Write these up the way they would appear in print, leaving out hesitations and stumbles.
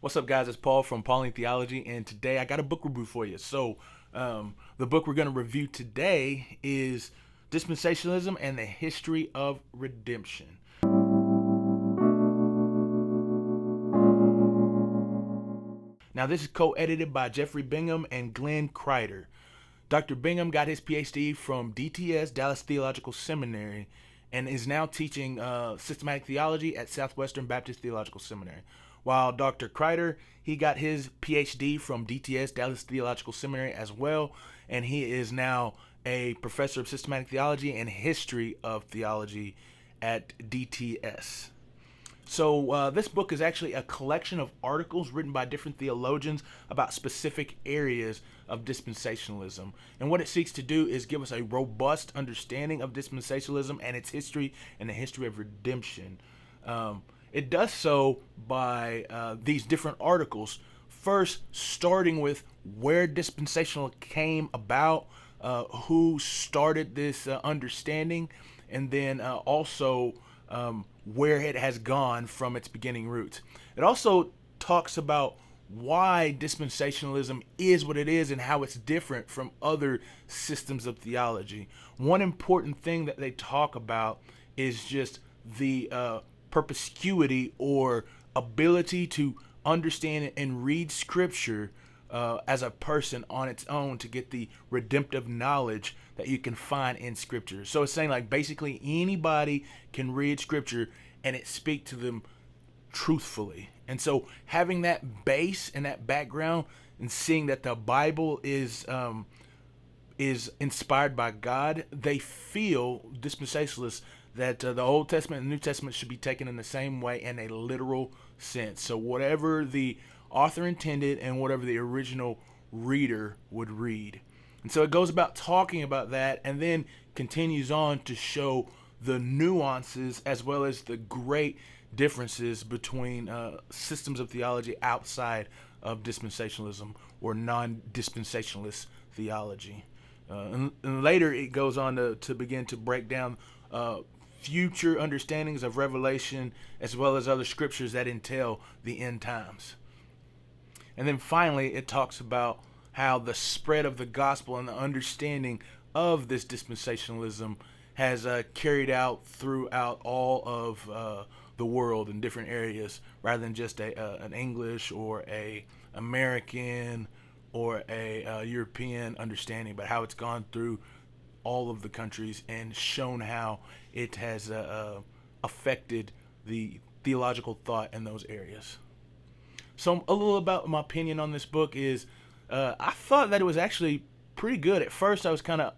What's up, guys? It's Paul from Pauline Theology, and today I got a book review for you. The book we're going to review today is Dispensationalism and the History of Redemption. Now, this is co-edited by Jeffrey Bingham and Glenn Kreider. Dr. Bingham got his PhD from DTS, Dallas Theological Seminary, and is now teaching systematic theology at Southwestern Baptist Theological Seminary. While Dr. Kreider, he got his PhD from DTS, Dallas Theological Seminary as well, and he is now a professor of systematic theology and history of theology at DTS. So this book is actually a collection of articles written by different theologians about specific areas of dispensationalism. And what it seeks to do is give us a robust understanding of dispensationalism and its history and the history of redemption. It does so by these different articles, first starting with where dispensational came about, who started this understanding, and then also where it has gone from its beginning roots. It also talks about why dispensationalism is what it is and how it's different from other systems of theology. One important thing that they talk about is just the perspicuity or ability to understand and read scripture as a person on its own to get the redemptive knowledge that you can find in scripture. So it's saying like basically anybody can read scripture and it speak to them truthfully. And so having that base and that background and seeing that the Bible is inspired by God, they feel dispensationalists that the Old Testament and New Testament should be taken in the same way in a literal sense. So whatever the author intended and whatever the original reader would read. And so it goes about talking about that and then continues on to show the nuances as well as the great differences between systems of theology outside of dispensationalism or non-dispensationalist theology. And later it goes on to begin to break down future understandings of Revelation as well as other scriptures that entail the end times. And then finally, it talks about how the spread of the gospel and the understanding of this dispensationalism has carried out throughout all of the world in different areas, rather than just an English or a American or a European understanding, but how it's gone through all of the countries and shown how it has affected the theological thought in those areas. So a little about my opinion on this book is I thought that it was actually pretty good. At first I was kind of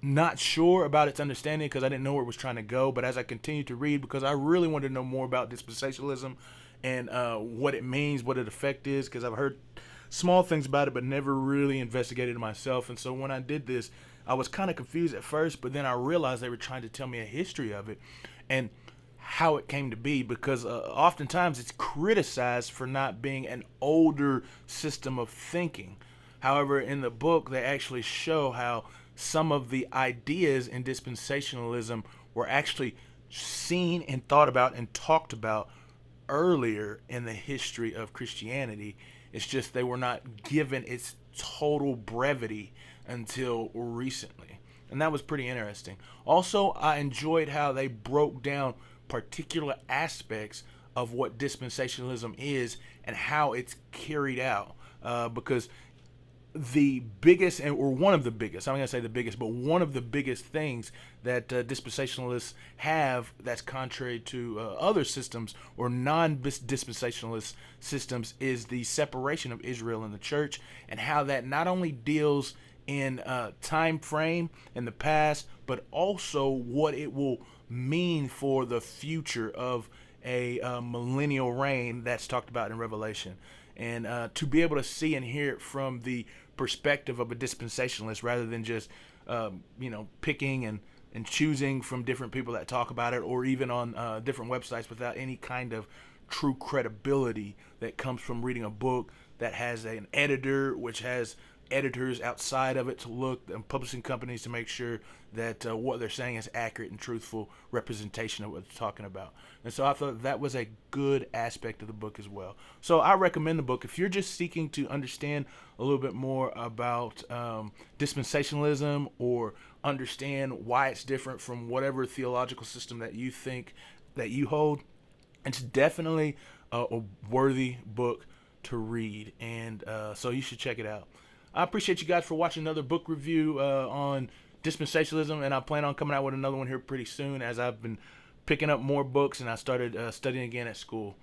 not sure about its understanding because I didn't know where it was trying to go, but as I continued to read, because I really wanted to know more about dispensationalism and what it means, what its effect is, because I've heard small things about it but never really investigated it myself. And so when I did this, I was kind of confused at first, but then I realized they were trying to tell me a history of it and how it came to be, because oftentimes it's criticized for not being an older system of thinking. However, in the book, they actually show how some of the ideas in dispensationalism were actually seen and thought about and talked about earlier in the history of Christianity. It's just they were not given its total brevity until recently. And that was pretty interesting. Also, I enjoyed how they broke down particular aspects of what dispensationalism is and how it's carried out, because the biggest, or one of the biggest, I'm not going to say the biggest, but one of the biggest things that dispensationalists have that's contrary to other systems or non-dispensationalist systems is the separation of Israel and the church, and how that not only deals in time frame in the past, but also what it will mean for the future of a millennial reign that's talked about in Revelation. And to be able to see and hear it from the perspective of a dispensationalist rather than just picking and choosing from different people that talk about it, or even on different websites without any kind of true credibility that comes from reading a book that has an editor which has editors outside of it to look, and publishing companies to make sure that what they're saying is accurate and truthful representation of what they're talking about. And so I thought that was a good aspect of the book as well. So I recommend the book if you're just seeking to understand a little bit more about dispensationalism, or understand why it's different from whatever theological system that you think that you hold. It's definitely a worthy book to read, and so you should check it out. I appreciate you guys for watching another book review on dispensationalism, and I plan on coming out with another one here pretty soon, as I've been picking up more books and I started studying again at school.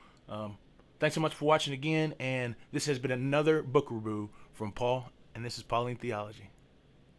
Thanks so much for watching again, and this has been another book review from Paul, and this is Pauline Theology.